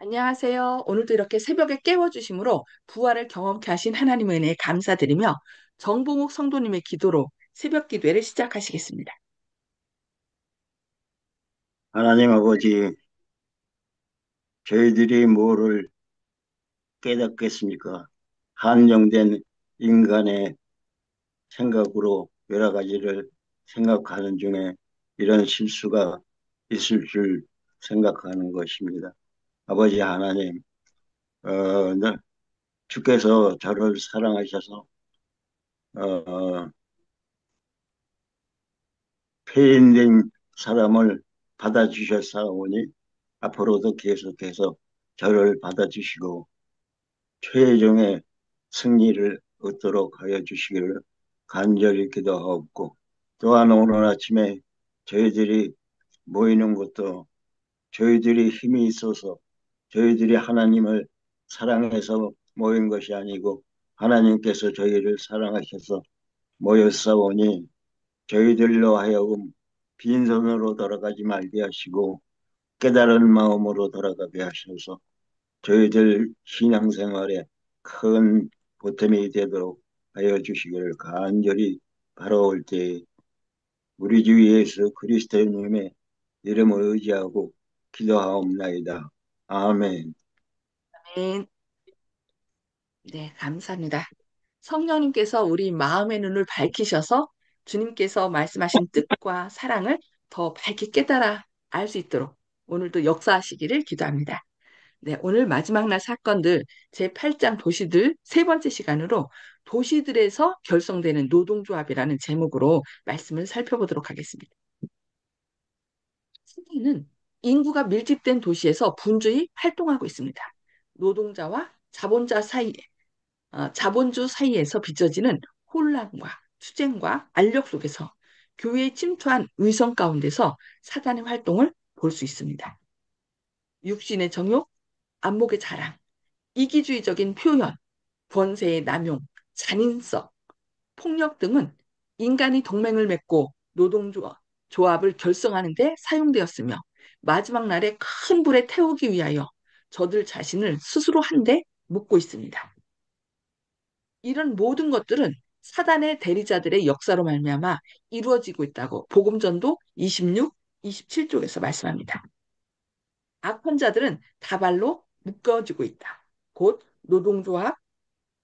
안녕하세요. 오늘도 이렇게 새벽에 깨워주심으로 부활을 경험케 하신 하나님의 은혜에 감사드리며 정봉욱 성도님의 기도로 새벽 기도회를 시작하시겠습니다. 하나님 아버지, 저희들이 뭐를 깨닫겠습니까? 한정된 인간의 생각으로 여러 가지를 생각하는 중에 이런 실수가 있을 줄 생각하는 것입니다. 아버지 하나님, 어, 주께서 저를 사랑하셔서 어, 폐인된 사람을 받아주셨사오니 앞으로도 계속해서 저를 받아주시고 최종의 승리를 얻도록 하여 주시기를 간절히 기도하옵고, 또한 오늘 아침에 저희들이 모이는 것도 저희들이 힘이 있어서 저희들이 하나님을 사랑해서 모인 것이 아니고 하나님께서 저희를 사랑하셔서 모였사오니 저희들로 하여금 빈손으로 돌아가지 말게 하시고 깨달은 마음으로 돌아가게 하셔서 저희들 신앙생활에 큰 보탬이 되도록 하여 주시기를 간절히 바라올 때 우리 주 예수 그리스도님의 이름을 의지하고 기도하옵나이다. 아멘. 네, 네, 감사합니다. 성령님께서 우리 마음의 눈을 밝히셔서 주님께서 말씀하신 뜻과 사랑을 더 밝게 깨달아 알 수 있도록 오늘도 역사하시기를 기도합니다. 네, 오늘 마지막 날 사건들 제8장 도시들 세 번째 시간으로 도시들에서 결성되는 노동조합이라는 제목으로 말씀을 살펴보도록 하겠습니다. 세계는 인구가 밀집된 도시에서 분주히 활동하고 있습니다. 노동자와 자본주 사이에서 빚어지는 혼란과 투쟁과 알력 속에서 교회에 침투한 위성 가운데서 사단의 활동을 볼 수 있습니다. 육신의 정욕, 안목의 자랑, 이기주의적인 표현, 권세의 남용, 잔인성, 폭력 등은 인간이 동맹을 맺고 노동조합을 결성하는 데 사용되었으며 마지막 날에 큰 불에 태우기 위하여 저들 자신을 스스로 한 데 묶고 있습니다. 이런 모든 것들은 사단의 대리자들의 역사로 말미암아 이루어지고 있다고 복음전도 26, 27쪽에서 말씀합니다. 악한 자들은 다발로 묶어지고 있다. 곧 노동조합,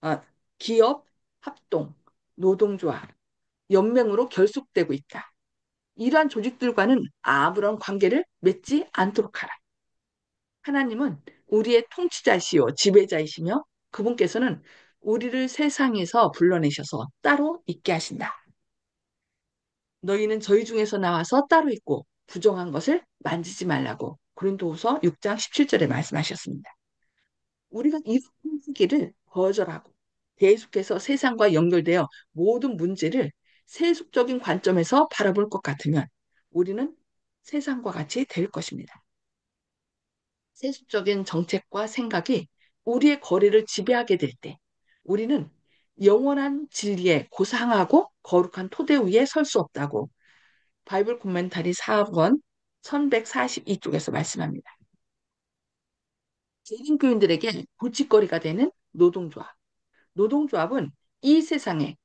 아, 기업, 합동, 노동조합, 연맹으로 결속되고 있다. 이러한 조직들과는 아무런 관계를 맺지 않도록 하라. 하나님은 우리의 통치자시요 지배자이시며 그분께서는 우리를 세상에서 불러내셔서 따로 있게 하신다. 너희는 저희 중에서 나와서 따로 있고 부정한 것을 만지지 말라고 고린도후서 6장 17절에 말씀하셨습니다. 우리가 이 세기를 거절하고 계속해서 세상과 연결되어 모든 문제를 세속적인 관점에서 바라볼 것 같으면 우리는 세상과 같이 될 것입니다. 세속적인 정책과 생각이 우리의 거리를 지배하게 될 때 우리는 영원한 진리에 고상하고 거룩한 토대 위에 설 수 없다고 바이블 코멘타리 4권 1142쪽에서 말씀합니다. 재림교인들에게 골칫거리가 되는 노동조합. 노동조합은 이 세상에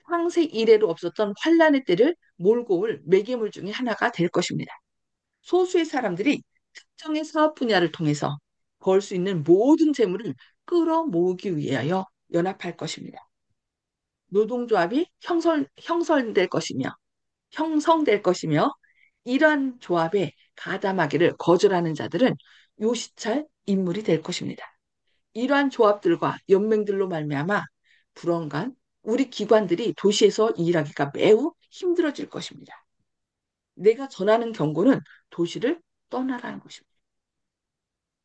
황새 이래로 없었던 환란의 때를 몰고 올 매개물 중에 하나가 될 것입니다. 소수의 사람들이 특정의 사업 분야를 통해서 벌 수 있는 모든 재물을 끌어모으기 위하여 연합할 것입니다. 노동조합이 형성될 것이며 이러한 조합에 가담하기를 거절하는 자들은 요시찰 인물이 될 것입니다. 이러한 조합들과 연맹들로 말미암아 불언간 우리 기관들이 도시에서 일하기가 매우 힘들어질 것입니다. 내가 전하는 경고는 도시를 떠나라는 것입니다.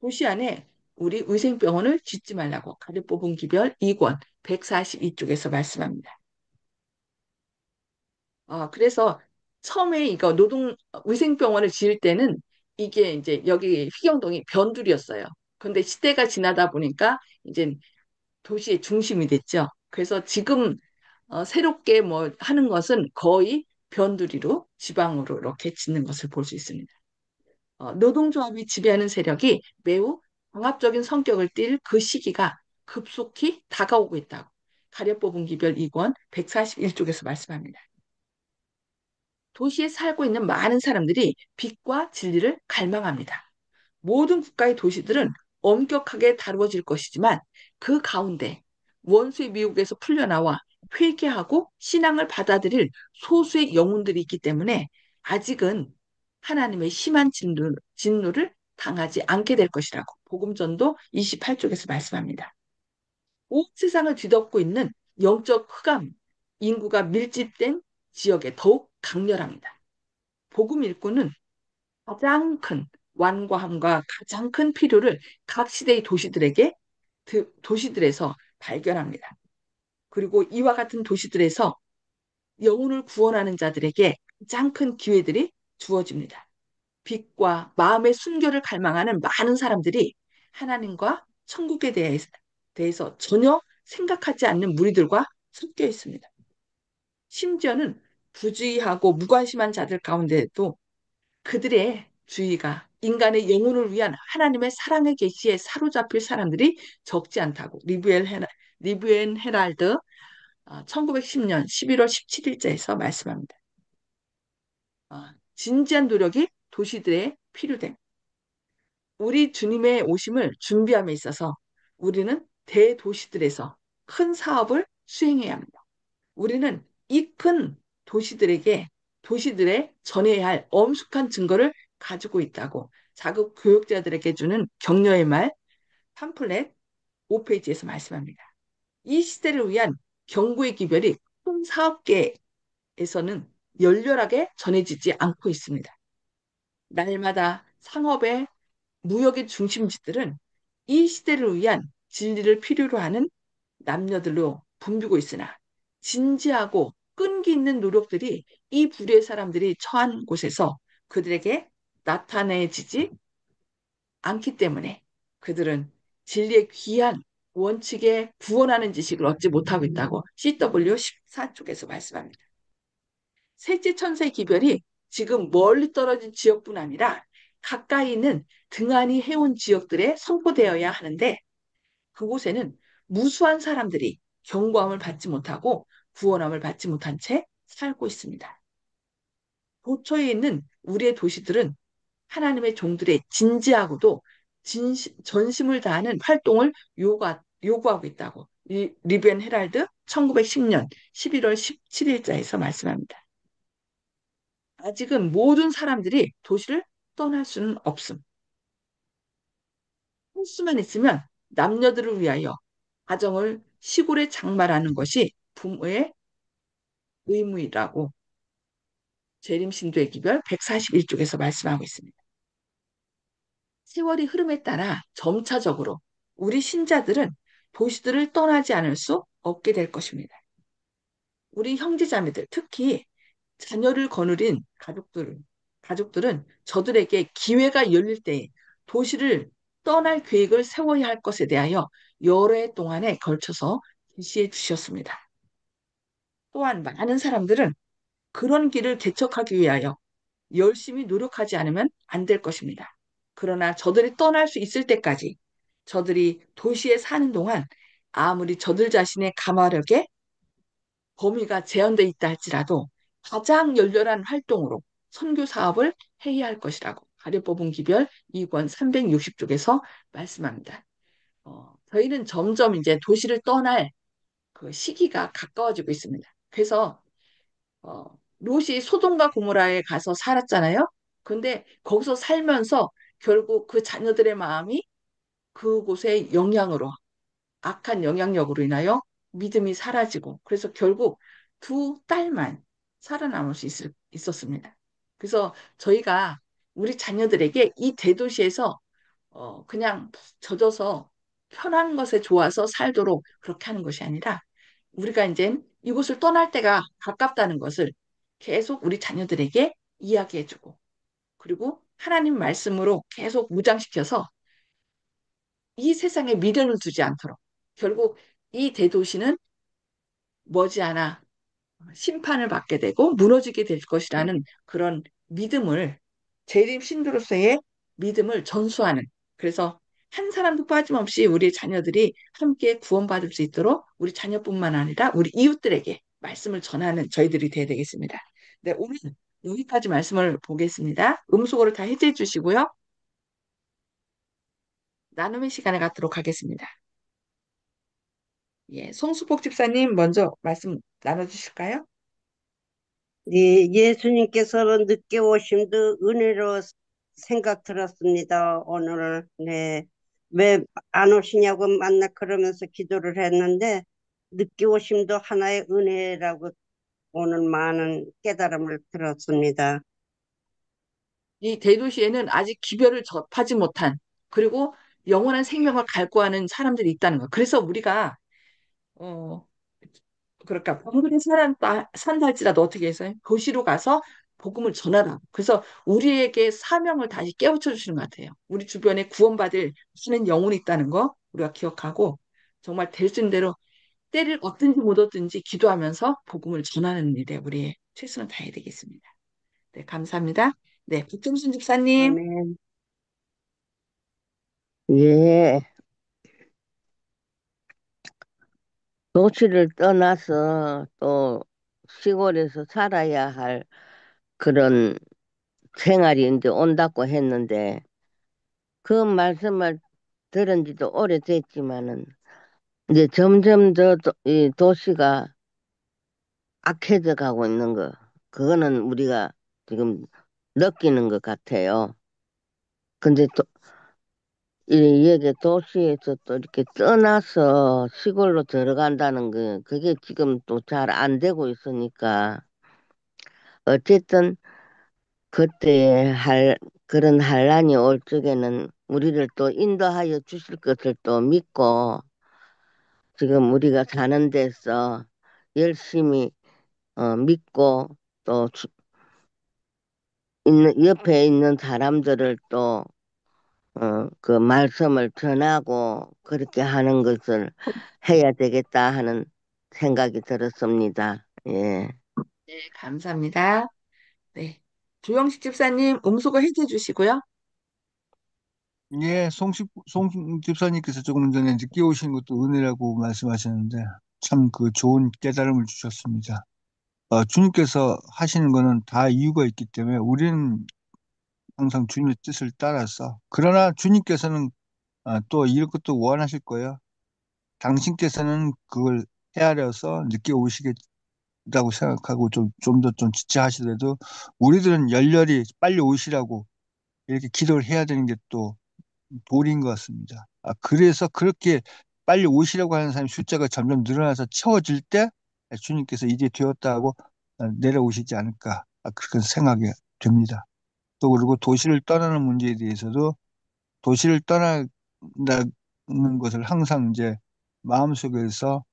도시 안에 우리 의생병원을 짓지 말라고 가르뽑은 기별 2권 142쪽에서 말씀합니다. 그래서 처음에 이거 의생병원을 지을 때는 이게 이제 여기 휘경동이 변두리였어요. 근데 시대가 지나다 보니까 이제 도시의 중심이 됐죠. 그래서 지금 새롭게 뭐 하는 것은 거의 변두리로 지방으로 이렇게 짓는 것을 볼 수 있습니다. 노동조합이 지배하는 세력이 매우 강압적인 성격을 띨 그 시기가 급속히 다가오고 있다고 가려 뽑은 기별 2권 141쪽에서 말씀합니다. 도시에 살고 있는 많은 사람들이 빛과 진리를 갈망합니다. 모든 국가의 도시들은 엄격하게 다루어질 것이지만 그 가운데 원수의 미혹에서 풀려나와 회개하고 신앙을 받아들일 소수의 영혼들이 있기 때문에 아직은 하나님의 심한 진노를 당하지 않게 될 것이라고 복음전도 28쪽에서 말씀합니다. 온 세상을 뒤덮고 있는 영적 흑암, 인구가 밀집된 지역에 더욱 강렬합니다. 복음 일꾼은 가장 큰 완고함과 가장 큰 필요를 각 시대의 도시들에서 발견합니다. 그리고 이와 같은 도시들에서 영혼을 구원하는 자들에게 가장 큰 기회들이 주어집니다. 빛과 마음의 순결을 갈망하는 많은 사람들이 하나님과 천국에 대해서 전혀 생각하지 않는 무리들과 섞여 있습니다. 심지어는 부주의하고 무관심한 자들 가운데도 그들의 주의가 인간의 영혼을 위한 하나님의 사랑의 계시에 사로잡힐 사람들이 적지 않다고 리브엔 헤랄드 1910년 11월 17일자에서 말씀합니다. 진지한 노력이 도시들에 필요됨. 우리 주님의 오심을 준비함에 있어서 우리는 대도시들에서 큰 사업을 수행해야 합니다. 우리는 이 큰 도시들에 전해야 할 엄숙한 증거를 가지고 있다고 자국 교육자들에게 주는 격려의 말 팜플렛 5페이지에서 말씀합니다. 이 시대를 위한 경고의 기별이 큰 사업계에서는 열렬하게 전해지지 않고 있습니다. 날마다 상업의 무역의 중심지들은 이 시대를 위한 진리를 필요로 하는 남녀들로 붐비고 있으나 진지하고 끈기 있는 노력들이 이 부류의 사람들이 처한 곳에서 그들에게 나타내지지 않기 때문에 그들은 진리의 귀한 원칙에 구원하는 지식을 얻지 못하고 있다고 CW 14쪽에서 말씀합니다. 셋째 천사의 기별이 지금 멀리 떨어진 지역뿐 아니라 가까이 있는 등한히 해온 지역들에 선포되어야 하는데 그곳에는 무수한 사람들이 경고함을 받지 못하고 구원함을 받지 못한 채 살고 있습니다. 도처에 있는 우리의 도시들은 하나님의 종들의 진지하고도 전심을 다하는 활동을 요구하고 있다고 리벤 헤랄드 1910년 11월 17일자에서 말씀합니다. 아직은 모든 사람들이 도시를 떠날 수는 없음. 할 수만 있으면 남녀들을 위하여 가정을 시골에 장말하는 것이 부모의 의무이라고 재림신도의 기별 141쪽에서 말씀하고 있습니다. 세월이 흐름에 따라 점차적으로 우리 신자들은 도시들을 떠나지 않을 수 없게 될 것입니다. 우리 형제자매들, 특히 자녀를 거느린 가족들은 저들에게 기회가 열릴 때 도시를 떠날 계획을 세워야 할 것에 대하여 여러 해 동안에 걸쳐서 제시해 주셨습니다. 또한 많은 사람들은 그런 길을 개척하기 위하여 열심히 노력하지 않으면 안 될 것입니다. 그러나 저들이 떠날 수 있을 때까지 저들이 도시에 사는 동안 아무리 저들 자신의 가마력에 범위가 제한되어 있다 할지라도 가장 열렬한 활동으로 선교 사업을 해야 할 것이라고 가려 뽑은 기별 2권 360쪽에서 말씀합니다. 저희는 점점 이제 도시를 떠날 그 시기가 가까워지고 있습니다. 그래서 어, 롯이 소돔과 고모라에 가서 살았잖아요. 근데 거기서 살면서 결국 그 자녀들의 마음이 그곳의 영향으로 악한 영향력으로 인하여 믿음이 사라지고 그래서 결국 두 딸만 살아남을 수 있었습니다. 그래서 저희가 우리 자녀들에게 이 대도시에서 그냥 젖어서 편한 것에 좋아서 살도록 그렇게 하는 것이 아니라 우리가 이제 이곳을 떠날 때가 가깝다는 것을 계속 우리 자녀들에게 이야기해주고 그리고 하나님 말씀으로 계속 무장시켜서 이 세상에 미련을 두지 않도록 결국 이 대도시는 머지않아 심판을 받게 되고 무너지게 될 것이라는 그런 믿음을 재림 신도로서의 믿음을 전수하는 그래서 한 사람도 빠짐없이 우리 자녀들이 함께 구원받을 수 있도록 우리 자녀뿐만 아니라 우리 이웃들에게 말씀을 전하는 저희들이 돼야 되겠습니다. 네, 오늘 여기까지 말씀을 보겠습니다. 음소거를 다 해제해 주시고요. 나눔의 시간을 갖도록 하겠습니다. 예, 송수복 집사님 먼저 말씀 나눠주실까요? 예, 예수님께서는 늦게 오심도 은혜로 생각 들었습니다. 오늘, 네. 왜 안 오시냐고 만나 그러면서 기도를 했는데, 늦게 오심도 하나의 은혜라고 오늘 많은 깨달음을 들었습니다. 이 대도시에는 아직 기별을 접하지 못한 그리고 영원한 생명을 갈구하는 사람들이 있다는 거. 그래서 우리가 어 그러니까 번글이 산다 할지라도 어떻게 해서 도시로 가서 복음을 전하라. 그래서 우리에게 사명을 다시 깨우쳐 주시는 것 같아요. 우리 주변에 구원받을 수는 영혼이 있다는 거 우리가 기억하고 정말 될 수 있는 대로 때를 얻든지 못 얻든지 기도하면서 복음을 전하는 일에 우리의 최선을 다해야 되겠습니다. 네, 감사합니다. 네, 북정순 집사님. 아멘. 예, 도시를 떠나서 또 시골에서 살아야 할 그런 생활이 이제 온다고 했는데, 그 말씀을 들은 지도 오래됐지만은, 이제 점점 이 도시가 악해져 가고 있는 거, 그거는 우리가 지금 느끼는 것 같아요. 근데 또, 이게 도시에서 또 이렇게 떠나서 시골로 들어간다는 거, 그게 지금 또 잘 안 되고 있으니까, 어쨌든 그때 그런 환란이 올 적에는 우리를 또 인도하여 주실 것을 또 믿고, 지금 우리가 사는 데서 열심히 믿고 또 옆에 있는 사람들을 또 그 말씀을 전하고 그렇게 하는 것을 해야 되겠다 하는 생각이 들었습니다. 예. 네, 감사합니다. 네. 조영식 집사님, 음소거 해제 주시고요. 예, 송 집사님께서 조금 전에 늦게 오신 것도 은혜라고 말씀하셨는데, 참 그 좋은 깨달음을 주셨습니다. 주님께서 하시는 거는 다 이유가 있기 때문에 우리는 항상 주님의 뜻을 따라서, 그러나 주님께서는 또 이럴 것도 원하실 거예요. 당신께서는 그걸 헤아려서 늦게 오시겠다고 생각하고 좀 더 좀 지체하시더라도 우리들은 열렬히 빨리 오시라고 이렇게 기도를 해야 되는 게 또 도리인 것 같습니다. 그래서 그렇게 빨리 오시라고 하는 사람의 숫자가 점점 늘어나서 채워질 때 주님께서 이제 되었다 하고 내려오시지 않을까 그렇게 생각이 됩니다. 또 그리고 도시를 떠나는 문제에 대해서도 도시를 떠나는 것을 항상 이제 마음속에서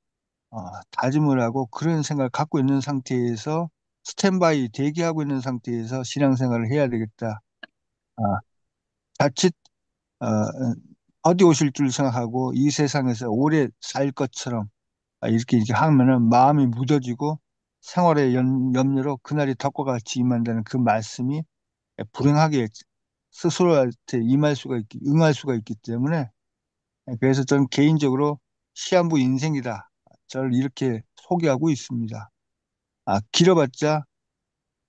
다짐을 하고 그런 생각을 갖고 있는 상태에서 스탠바이 대기하고 있는 상태에서 신앙생활을 해야 되겠다. 아, 자칫 어, 어디 오실 줄 생각하고 이 세상에서 오래 살 것처럼 이렇게 하면은 마음이 무뎌지고 생활의 염려로 그날이 덕과 같이 임한다는 그 말씀이 불행하게 스스로한테 응할 수가 있기 때문에 그래서 저는 개인적으로 시한부 인생이다. 저를 이렇게 소개하고 있습니다. 길어봤자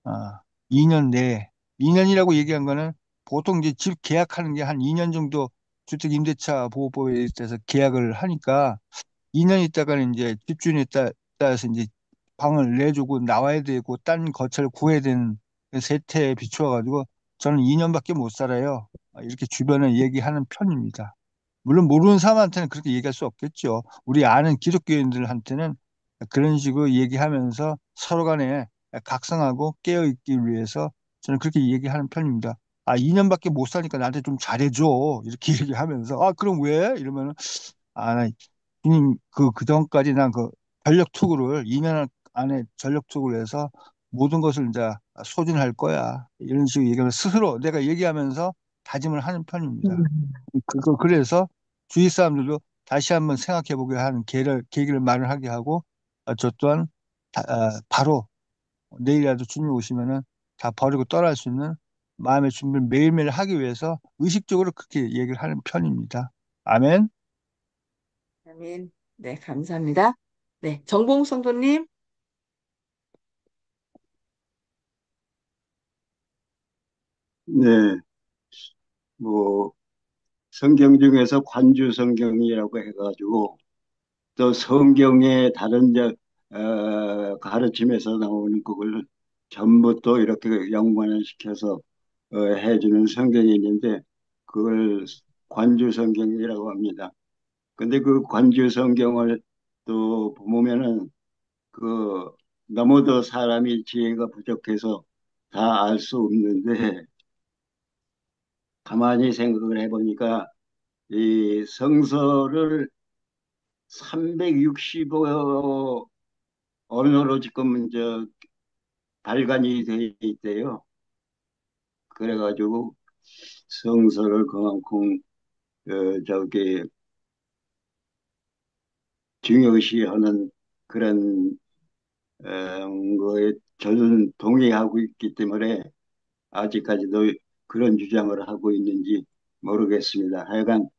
아, 2년 내에 2년이라고 얘기한 거는 보통 이제 집 계약하는 게 한 2년 정도 주택임대차 보호법에 대해서 계약을 하니까 2년 있다가는 이제 집주인에 따라서 이제 방을 내주고 나와야 되고 딴 거처를 구해야 되는 세태에 비추어 가지고 저는 2년밖에 못 살아요. 이렇게 주변에 얘기하는 편입니다. 물론 모르는 사람한테는 그렇게 얘기할 수 없겠죠. 우리 아는 기독교인들한테는 그런 식으로 얘기하면서 서로 간에 각성하고 깨어있기 위해서 저는 그렇게 얘기하는 편입니다. 2년밖에 못 사니까 나한테 좀 잘해줘. 이렇게 얘기하면서, 그럼 왜? 이러면은, 나 주님, 그 전까지 난 그 전력 투구를 2년 안에 전력 투구를 해서 모든 것을 이제 소진할 거야. 이런 식으로 얘기하면 스스로 내가 얘기하면서 다짐을 하는 편입니다. 그래서 주위 사람들도 다시 한번 생각해 보게 하는 계기를 마련하게 하고, 저 또한 바로 내일이라도 주님 오시면은 다 버리고 떠날 수 있는 마음의 준비를 매일매일 하기 위해서 의식적으로 그렇게 얘기를 하는 편입니다. 아멘. 아멘. 네, 감사합니다. 네, 정봉 성도님. 네, 뭐 성경 중에서 관주 성경이라고 해가지고 또 성경의 다른 가르침에서 나오는 그걸 전부 또 이렇게 연관을 시켜서 해주는 성경이 있는데 그걸 관주 성경이라고 합니다. 근데 그 관주 성경을 또 보면은 그 너무도 사람이 지혜가 부족해서 다 알 수 없는데 가만히 생각을 해보니까 이 성서를 365 언어로 지금 발간이 돼 있대요. 그래가지고 성서를 그만큼 저기 중요시하는 그런 거에 저는 동의하고 있기 때문에 아직까지도 그런 주장을 하고 있는지 모르겠습니다. 하여간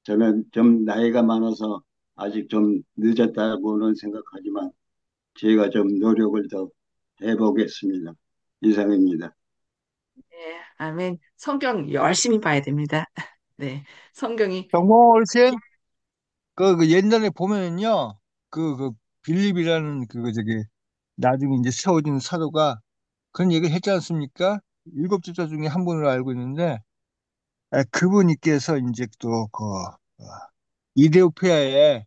저는 좀 나이가 많아서 아직 좀 늦었다고는 생각하지만 제가 좀 노력을 더 해보겠습니다. 이상입니다. 네, 아멘. 성경 열심히 봐야 됩니다. 네, 성경이 정보 어르신, 그 옛날에 보면은요, 그 빌립이라는 저기, 나중에 이제 세워진 사도가 그런 얘기를 했지 않습니까? 일곱 집사 중에 한 분으로 알고 있는데, 그분께서 이제 또 이디오피아에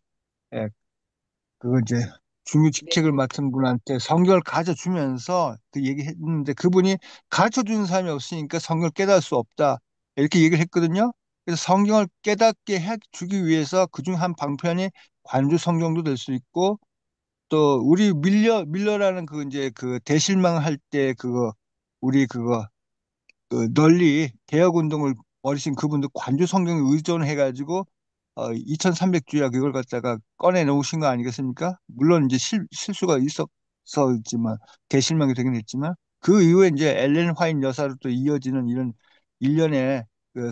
그거 이제 중요 네, 직책을 맡은 분한테 성경을 가르쳐 주면서 그 얘기했는데 그분이 가르쳐 주는 사람이 없으니까 성경을 깨달을 수 없다. 이렇게 얘기를 했거든요. 그래서 성경을 깨닫게 해 주기 위해서 그중 한 방편이 관주 성경도 될 수 있고 또 우리 밀러라는 그 이제 그 대실망할 때 그거 우리 그 널리 개혁 운동을 벌이신 그분도 관주 성경에 의존해가지고 2300주약 이걸 갖다가 꺼내 놓으신 거 아니겠습니까? 물론 이제 실수가 있었지만 대실명이 되긴 했지만 그 이후에 이제 엘렌 화이트 여사로 또 이어지는 이런 일련의 그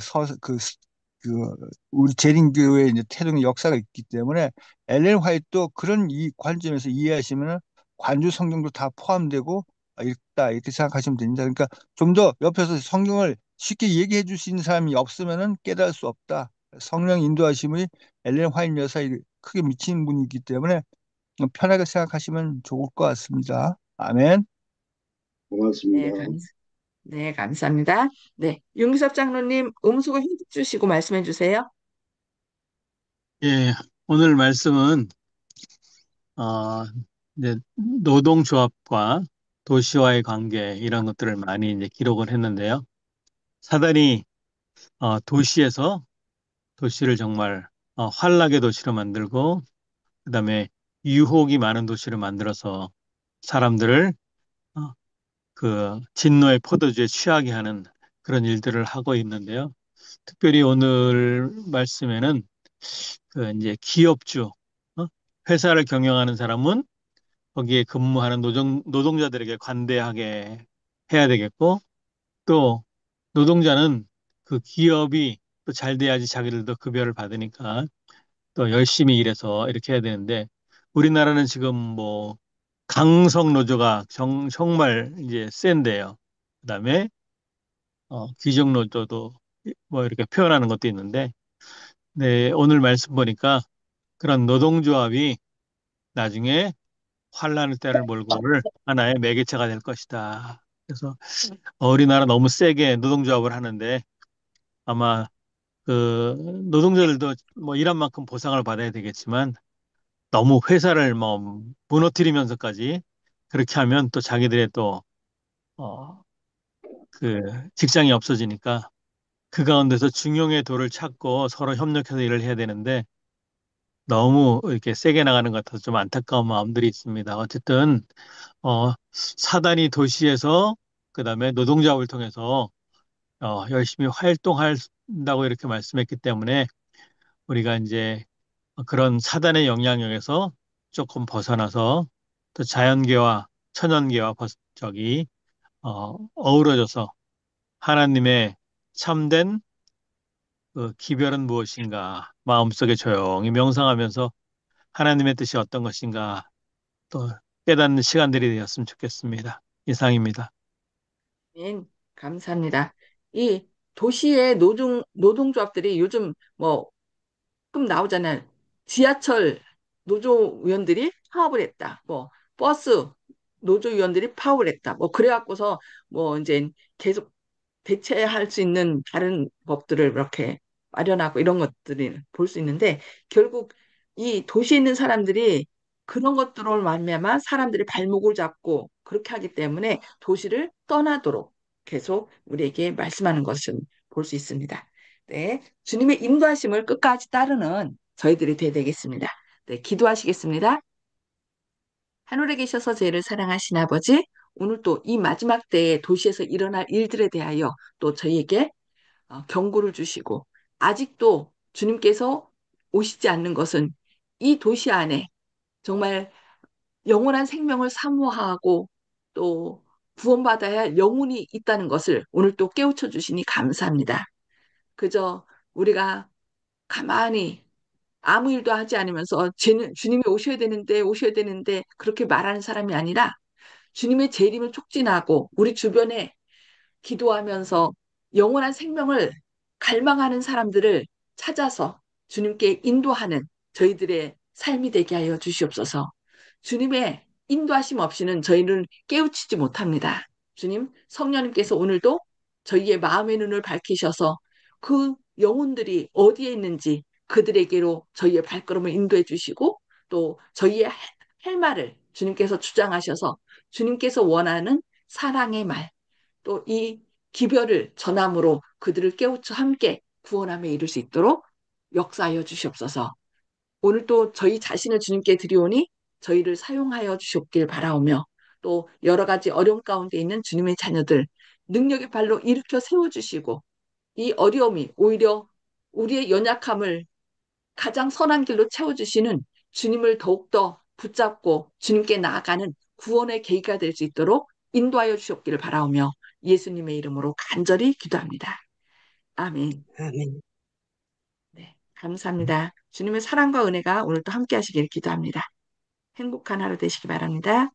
우리 재림교회의 이제 태동의 역사가 있기 때문에 엘렌 화이트도 그런 이 관점에서 이해하시면 관주 성경도 다 포함되고 있다 이렇게 생각하시면 됩니다. 그러니까 좀 더 옆에서 성경을 쉽게 얘기해 줄 수 있는 사람이 없으면은 깨달을 수 없다. 성령 인도하심이 엘렌 화이트 여사에 크게 미치는 분이기 때문에 편하게 생각하시면 좋을 것 같습니다. 아멘. 고맙습니다. 네, 네, 감사합니다. 네, 윤기섭 장로님 음수거 힌트 주시고 말씀해 주세요. 예, 오늘 말씀은 어, 이제 노동조합과 도시와의 관계 이런 것들을 많이 이제 기록을 했는데요. 사단이 도시에서 도시를 정말 환락의 도시로 만들고 그다음에 유혹이 많은 도시로 만들어서 사람들을 어, 그 진노의 포도주에 취하게 하는 그런 일들을 하고 있는데요. 특별히 오늘 말씀에는 그 이제 기업주, 회사를 경영하는 사람은 거기에 근무하는 노동자들에게 관대하게 해야 되겠고, 또 노동자는 그 기업이 또 잘 돼야지 자기들도 급여를 받으니까 또 열심히 일해서 이렇게 해야 되는데, 우리나라는 지금 뭐 강성 노조가 정말 이제 센데요. 그다음에 귀족 노조도 뭐 이렇게 표현하는 것도 있는데, 네, 오늘 말씀 보니까 그런 노동조합이 나중에 환란의 때를 몰고 올 하나의 매개체가 될 것이다. 그래서 우리나라 너무 세게 노동조합을 하는데 아마 그 노동자들도 뭐 일한 만큼 보상을 받아야 되겠지만 너무 회사를 뭐 무너뜨리면서까지 그렇게 하면 또 자기들의 또 그 직장이 없어지니까 그 가운데서 중용의 도를 찾고 서로 협력해서 일을 해야 되는데 너무 이렇게 세게 나가는 것 같아서 좀 안타까운 마음들이 있습니다. 어쨌든 사단이 도시에서 그다음에 노동자업을 통해서 열심히 활동한다고 이렇게 말씀했기 때문에 우리가 이제 그런 사단의 영향력에서 조금 벗어나서 또 자연계와 천연계와 어우러져서 하나님의 참된 그 기별은 무엇인가 마음속에 조용히 명상하면서 하나님의 뜻이 어떤 것인가 또 깨닫는 시간들이 되었으면 좋겠습니다. 이상입니다. 네, 감사합니다. 이 도시의 노동조합들이 요즘 뭐 가끔 나오잖아요. 지하철 노조위원들이 파업을 했다. 뭐 버스 노조위원들이 파업을 했다. 뭐 그래갖고서 뭐 이제 계속 대체할 수 있는 다른 법들을 이렇게 마련하고 이런 것들을 볼 수 있는데 결국 이 도시에 있는 사람들이 그런 것들을 말미암아 사람들이 발목을 잡고 그렇게 하기 때문에 도시를 떠나도록 계속 우리에게 말씀하는 것을 볼 수 있습니다. 네, 주님의 인도하심을 끝까지 따르는 저희들이 되야 되겠습니다. 네, 기도하시겠습니다. 하늘에 계셔서 저희를 사랑하신 아버지, 오늘 또 이 마지막 때에 도시에서 일어날 일들에 대하여 또 저희에게 경고를 주시고 아직도 주님께서 오시지 않는 것은 이 도시 안에 정말 영원한 생명을 사모하고 또 구원받아야 할 영혼이 있다는 것을 오늘 또 깨우쳐 주시니 감사합니다. 그저 우리가 가만히 아무 일도 하지 않으면서 주님이 오셔야 되는데 그렇게 말하는 사람이 아니라 주님의 재림을 촉진하고 우리 주변에 기도하면서 영원한 생명을 갈망하는 사람들을 찾아서 주님께 인도하는 저희들의 삶이 되게 하여 주시옵소서. 주님의 인도하심 없이는 저희는 깨우치지 못합니다. 주님, 성령님께서 오늘도 저희의 마음의 눈을 밝히셔서 그 영혼들이 어디에 있는지 그들에게로 저희의 발걸음을 인도해 주시고 또 저희의 할 말을 주님께서 주장하셔서 주님께서 원하는 사랑의 말, 또 이 기별을 전함으로 그들을 깨우쳐 함께 구원함에 이를 수 있도록 역사하여 주시옵소서. 오늘 또 저희 자신을 주님께 드리오니 저희를 사용하여 주시옵길 바라오며 또 여러 가지 어려움 가운데 있는 주님의 자녀들 능력의 발로 일으켜 세워주시고 이 어려움이 오히려 우리의 연약함을 가장 선한 길로 채워주시는 주님을 더욱더 붙잡고 주님께 나아가는 구원의 계기가 될 수 있도록 인도하여 주시옵기를 바라오며 예수님의 이름으로 간절히 기도합니다. 아멘. 아멘. 네, 감사합니다. 주님의 사랑과 은혜가 오늘도 함께 하시길 기도합니다. 행복한 하루 되시기 바랍니다.